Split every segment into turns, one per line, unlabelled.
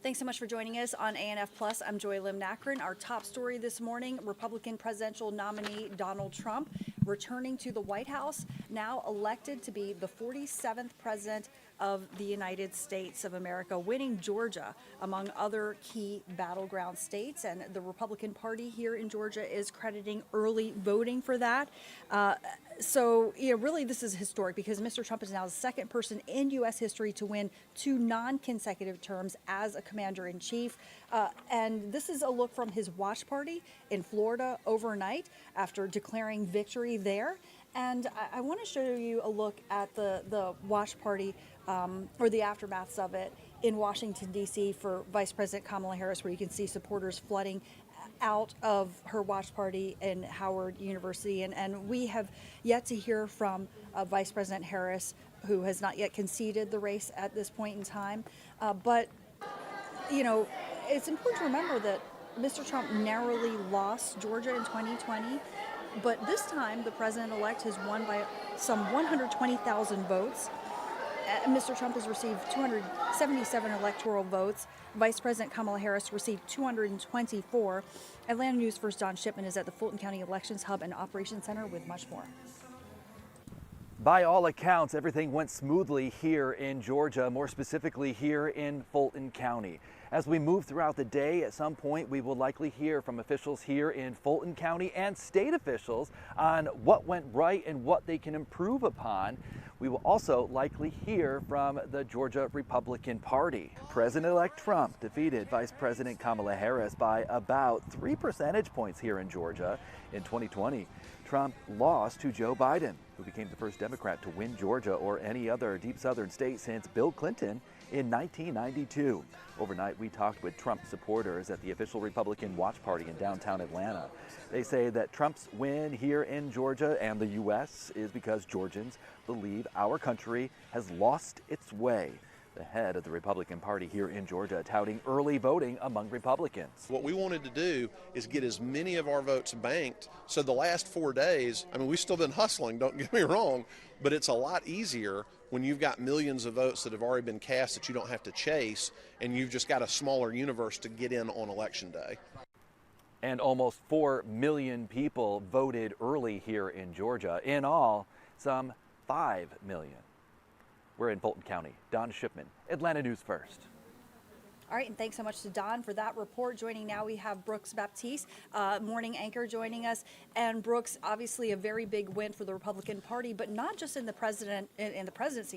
Thanks so much for joining us on ANF Plus. I'm Joy Lim Nakrin. Our top story this morning, Republican presidential nominee Donald Trump returning to the White House, now elected to be the 47th president of the United States of America, winning Georgia, among other key battleground states. And the Republican Party here in Georgia is crediting early voting for that. So, really, this is historic because Mr. Trump is now the second person in U.S. history to win 2 non-consecutive terms as a commander-in-chief. And this is a look from his watch party in Florida overnight after declaring victory there. And I want to show you a look at the watch party or the aftermaths of it in Washington, D.C. for Vice President Kamala Harris, where you can see supporters flooding out of her watch party in Howard University. And we have yet to hear from Vice President Harris, who has not yet conceded the race at this point in time. But, it's important to remember that Mr. Trump narrowly lost Georgia in 2020. But this time, the president-elect has won by some 120,000 votes. Mr. Trump has received 277 electoral votes. Vice President Kamala Harris received 224. Atlanta News First Don Shipman is at the Fulton County Elections Hub and Operations Center with much more.
By all accounts, everything went smoothly here in Georgia, more specifically here in Fulton County. As we move throughout the day, at some point we will likely hear from officials here in Fulton County and state officials on what went right and what they can improve upon. We will also likely hear from the Georgia Republican Party. President-elect Trump defeated Vice President Kamala Harris by about 3 percentage points here in Georgia. In 2020, Trump lost to Joe Biden, who became the first Democrat to win Georgia or any other deep southern state since Bill Clinton in 1992. Overnight, we talked with Trump supporters at the official Republican watch party in downtown Atlanta. They say that Trump's win here in Georgia and the U.S. is because Georgians believe our country has lost its way. The head of the Republican Party here in Georgia touting early voting among Republicans.
What we wanted to do is get as many of our votes banked. So the last 4 days, we've still been hustling, don't get me wrong, but it's a lot easier when you've got millions of votes that have already been cast that you don't have to chase, and you've just got a smaller universe to get in on Election Day.
And almost 4 million people voted early here in Georgia. In all, some 5 million. We're in Fulton County. Don Shipman, Atlanta News First.
All right, and thanks so much to Don for that report. Joining now, we have Brooks Baptiste, morning anchor, joining us. And Brooks, obviously a very big win for the Republican Party, but not just in the presidency, in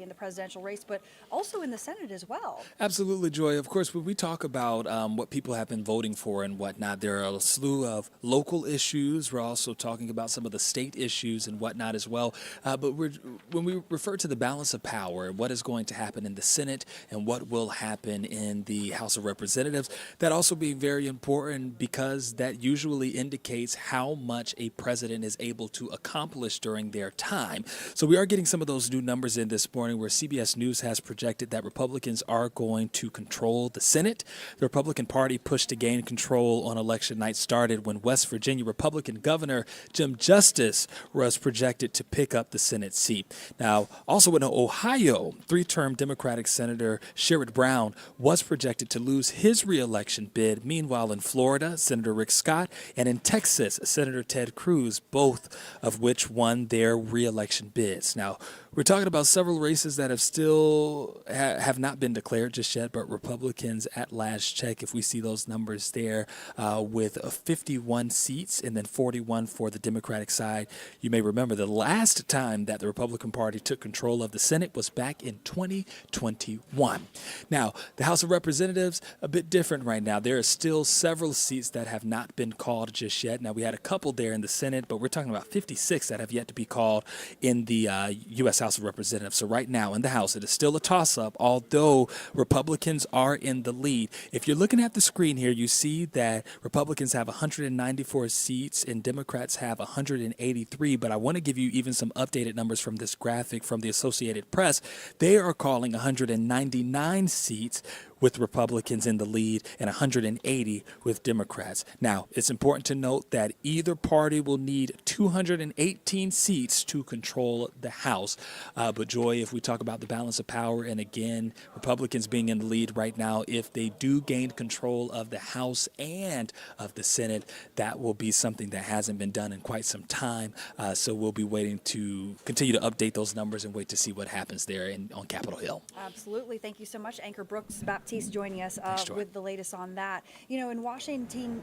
the presidential race, but also in the Senate as well.
Absolutely, Joy. Of course, when we talk about what people have been voting for and whatnot, there are a slew of local issues. We're also talking about some of the state issues and whatnot as well. But when we refer to the balance of power, what is going to happen in the Senate and what will happen in the House of Representatives, that also being very important because that usually indicates how much a president is able to accomplish during their time. So we are getting some of those new numbers in this morning where CBS News has projected that Republicans are going to control the Senate. The Republican Party push to gain control on election night started when West Virginia Republican Governor Jim Justice was projected to pick up the Senate seat. Now, also in Ohio, 3-term Democratic Senator Sherrod Brown was projected to lose his re-election bid. Meanwhile, in Florida, Senator Rick Scott, and in Texas, Senator Ted Cruz, both of which won their re-election bids. Now, we're talking about several races that have still have not been declared just yet, but Republicans at last check, if we see those numbers there, with 51 seats and then 41 for the Democratic side. You may remember the last time that the Republican Party took control of the Senate was back in 2021. Now, the House of Representatives, a bit different right now. There are still several seats that have not been called just yet. Now, we had a couple there in the Senate, but we're talking about 56 that have yet to be called in the U.S. House of Representatives. So right now in the House, it is still a toss-up, although Republicans are in the lead. If you're looking at the screen here, you see that Republicans have 194 seats and Democrats have 183, but I want to give you even some updated numbers from this graphic from the Associated Press. They are calling 199 seats, with Republicans in the lead and 180 with Democrats. Now, it's important to note that either party will need 218 seats to control the House. But Joy, if we talk about the balance of power, and again, Republicans being in the lead right now, if they do gain control of the House and of the Senate, that will be something that hasn't been done in quite some time. So we'll be waiting to continue to update those numbers and wait to see what happens there on Capitol Hill.
Absolutely. Thank you so much. Anchor Brooks Baptiste joining us with the latest on that. You know, in Washington,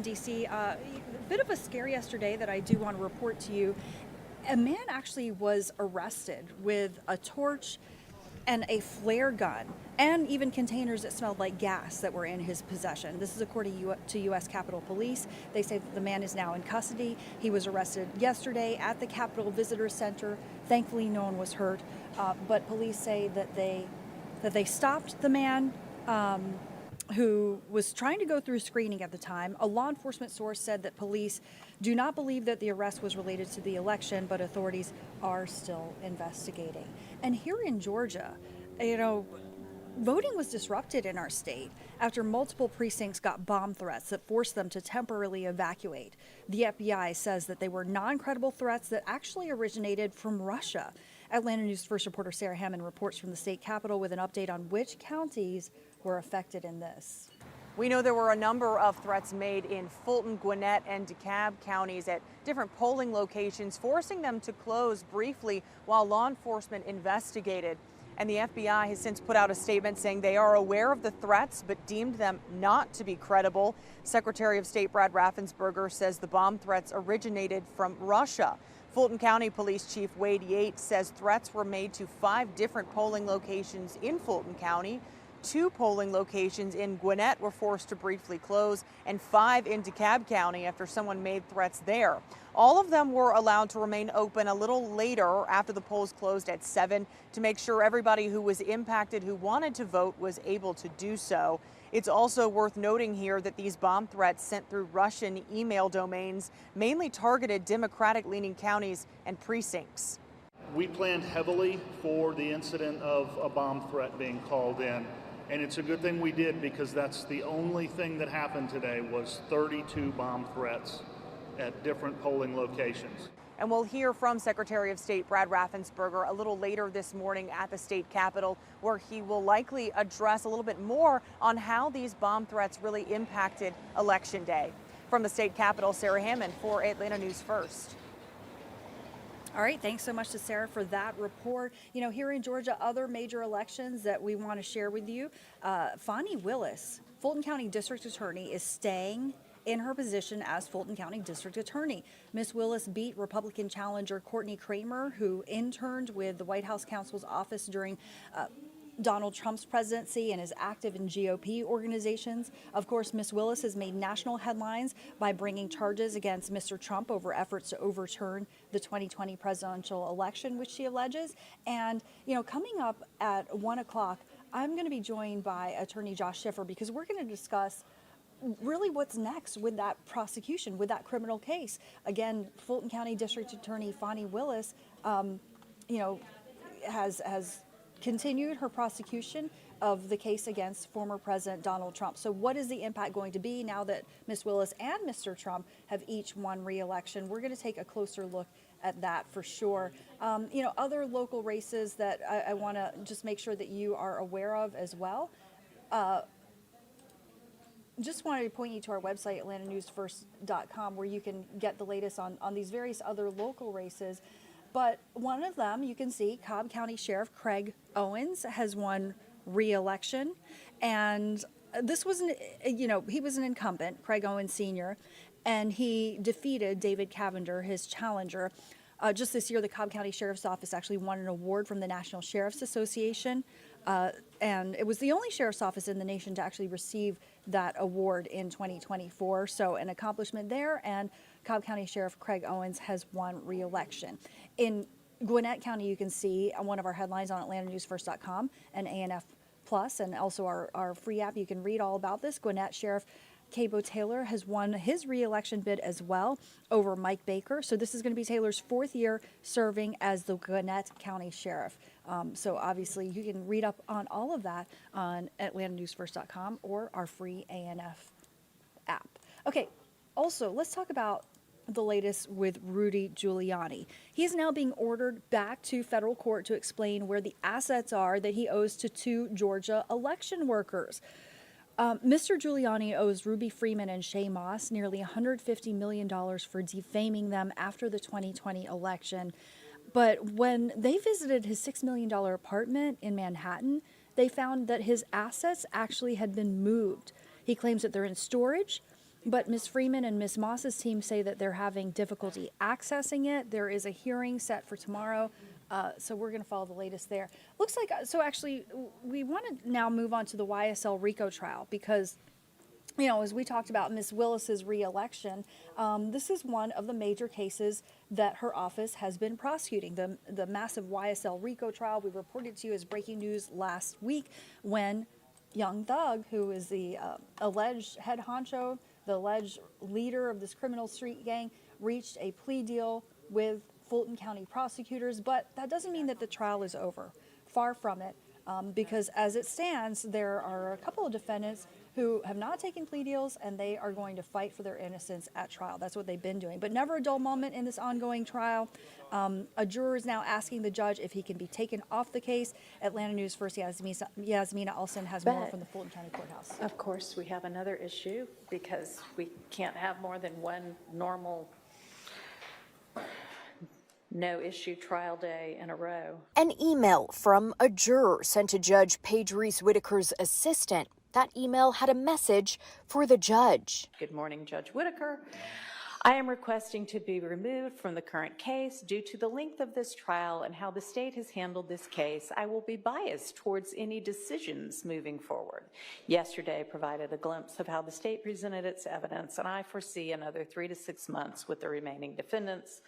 D.C., a bit of a scare yesterday that I do want to report to you. A man actually was arrested with a torch and a flare gun, and even containers that smelled like gas that were in his possession. This is according to U.S. Capitol Police. They say that the man is now in custody. He was arrested yesterday at the Capitol Visitor Center. Thankfully, no one was hurt, but police say that they stopped the man who was trying to go through screening at the time. A law enforcement source said that police do not believe that the arrest was related to the election, but authorities are still investigating. And here in Georgia, you know, voting was disrupted in our state after multiple precincts got bomb threats that forced them to temporarily evacuate. The FBI says that they were non-credible threats that actually originated from Russia. Atlanta News First reporter Sarah Hammond reports from the state capitol with an update on which counties were affected in this.
We know there were a number of threats made in Fulton, Gwinnett, and DeKalb counties at different polling locations, forcing them to close briefly while law enforcement investigated. And the FBI has since put out a statement saying they are aware of the threats but deemed them not to be credible. Secretary of State Brad Raffensperger says the bomb threats originated from Russia. Fulton County Police Chief Wade Yates says threats were made to 5 different polling locations in Fulton County. 2 polling locations in Gwinnett were forced to briefly close, and 5 in DeKalb County after someone made threats there. All of them were allowed to remain open a little later after the polls closed at 7 to make sure everybody who was impacted who wanted to vote was able to do so. It's also worth noting here that these bomb threats sent through Russian email domains mainly targeted Democratic-leaning counties and precincts.
We planned heavily for the incident of a bomb threat being called in. And it's a good thing we did, because that's the only thing that happened today was 32 bomb threats at different polling locations.
And we'll hear from Secretary of State Brad Raffensperger a little later this morning at the state capitol, where he will likely address a little bit more on how these bomb threats really impacted Election Day. From the state capitol, Sarah Hammond for Atlanta News First.
All right, thanks so much to Sarah for that report. You know, here in Georgia, other major elections that we want to share with you. Fani Willis, Fulton County District Attorney, is staying in her position as Fulton County District Attorney. Ms. Willis beat Republican challenger Courtney Kramer, who interned with the White House counsel's office during Donald Trump's presidency and is active in GOP organizations. Of course, Ms. Willis has made national headlines by bringing charges against Mr. Trump over efforts to overturn the 2020 presidential election, which she alleges. And, you know, coming up at 1 o'clock, I'm going to be joined by Attorney Josh Schiffer, because we're going to discuss really what's next with that prosecution, with that criminal case. Again, Fulton County District Attorney Fani Willis, you know, has continued her prosecution of the case against former President Donald Trump. So what is the impact going to be now that Ms. Willis and Mr. Trump have each won re-election? We're going to take a closer look at that for sure. You know, other local races that I want to just make sure that you are aware of as well. Just wanted to point you to our website, atlantanewsfirst.com, where you can get the latest on these various other local races. But one of them, you can see, Cobb County Sheriff Craig Owens has won re-election. And this was, he was an incumbent, Craig Owens Sr., and he defeated David Cavender, his challenger. Just this year, the Cobb County Sheriff's Office actually won an award from the National Sheriff's Association. And it was the only sheriff's office in the nation to actually receive that award in 2024. So an accomplishment there, and Cobb County Sheriff Craig Owens has won re-election. In Gwinnett County, you can see on one of our headlines on atlantanewsfirst.com and ANF Plus, and also our free app. You can read all about this. Gwinnett Sheriff Cabo Taylor has won his re-election bid as well over Mike Baker. So this is going to be Taylor's 4th year serving as the Gwinnett County Sheriff. So obviously you can read up on all of that on atlantanewsfirst.com or our free ANF app. Okay, also let's talk about the latest with Rudy Giuliani. He is now being ordered back to federal court to explain where the assets are that he owes to 2 Georgia election workers. Mr. Giuliani owes Ruby Freeman and Shay Moss nearly $150 million for defaming them after the 2020 election. But when they visited his $6 million apartment in Manhattan, they found that his assets actually had been moved. He claims that they're in storage, but Ms. Freeman and Ms. Moss's team say that they're having difficulty accessing it. There is a hearing set for tomorrow, so we're going to follow the latest there. Looks like, so actually, we want to now move on to the YSL RICO trial because, you know, as we talked about Ms. Willis's re-election, this is one of the major cases that her office has been prosecuting. The massive YSL RICO trial we reported to you as breaking news last week when Young Thug, who is the alleged head honcho, the alleged leader of this criminal street gang, reached a plea deal with Fulton County prosecutors, but that doesn't mean that the trial is over. Far from it, because as it stands, there are a couple of defendants who have not taken plea deals, and they are going to fight for their innocence at trial. That's what they've been doing. But never a dull moment in this ongoing trial. A juror is now asking the judge if he can be taken off the case. Atlanta News First Yasmina Olsen has more from the Fulton County Courthouse.
Of course, we have another issue because we can't have more than one normal no-issue trial day in a row.
An email from a juror sent to Judge Paige Reese Whitaker's assistant. That email had a message for the judge.
Good morning, Judge Whitaker. I am requesting to be removed from the current case due to the length of this trial and how the state has handled this case. I will be biased towards any decisions moving forward. Yesterday provided a glimpse of how the state presented its evidence, and I foresee another 3 to 6 months with the remaining defendants.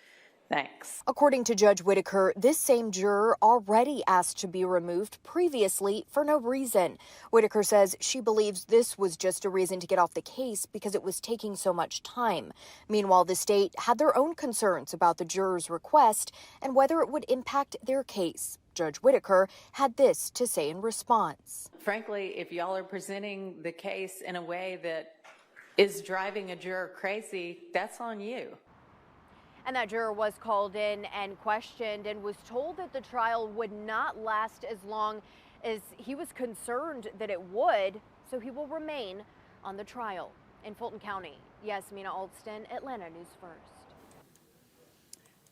Thanks.
According to Judge Whitaker, this same juror already asked to be removed previously for no reason. Whitaker says she believes this was just a reason to get off the case because it was taking so much time. Meanwhile, the state had their own concerns about the juror's request and whether it would impact their case. Judge Whitaker had this to say in response.
Frankly, if y'all are presenting the case in a way that is driving a juror crazy, that's on you.
And that juror was called in and questioned and was told that the trial would not last as long as he was concerned that it would, so he will remain on the trial. In Fulton County, Yasmina Alston, Atlanta News First.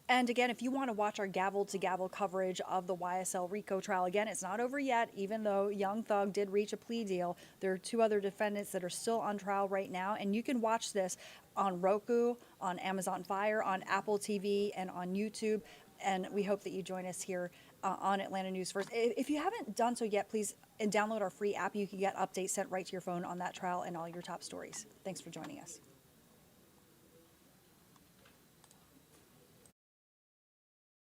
And again, if you want to watch our gavel-to-gavel coverage of the YSL RICO trial, again, it's not over yet, even though Young Thug did reach a plea deal. There are 2 other defendants that are still on trial right now, and you can watch this on Roku, on Amazon Fire, on Apple TV, and on YouTube. And we hope that you join us here on Atlanta News First. If you haven't done so yet, please download our free app. You can get updates sent right to your phone on that trial and all your top stories. Thanks for joining us.